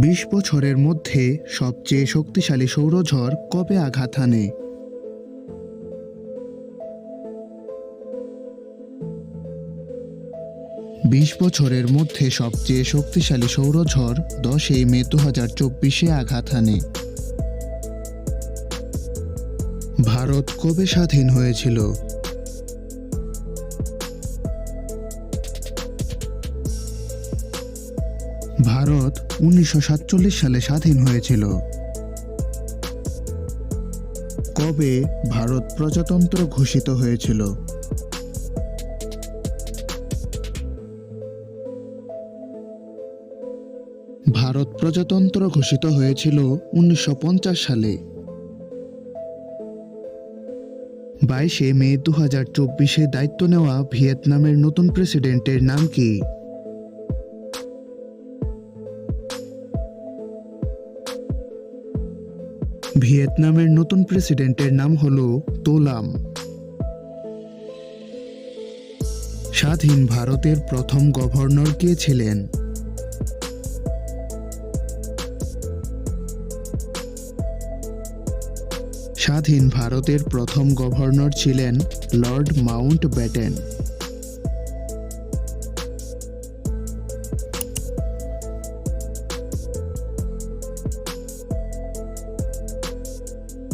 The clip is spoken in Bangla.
২০ বছরের মধ্যে সবচেয়ে শক্তিশালী সৌরঝড় কবে আঘাত হানে? বিশ বছরের মধ্যে সবচেয়ে শক্তিশালী সৌরঝড় ১০ই মে ২০২৪-এ আঘাত হানে। ভারত কবে স্বাধীন হয়েছিল? ভারত ১৯৪৭ সালে স্বাধীন হয়েছিল। কবে ভারত প্রজাতন্ত্র ঘোষিত হয়েছিল? ভারত প্রজাতন্ত্র ঘোষিত হয়েছিল ১৯৫০ সালে। ২২শে মে ২০২৪-এ দায়িত্ব নেওয়া ভিয়েতনামের নতুন প্রেসিডেন্টের নাম কি? ভিয়েতনামের নতুন প্রেসিডেন্টের নাম হল তো লাম। স্বাধীন ভারতের প্রথম গভর্নর কে ছিলেন? স্বাধীন ভারতের প্রথম গভর্নর ছিলেন লর্ড মাউন্টব্যাটেন।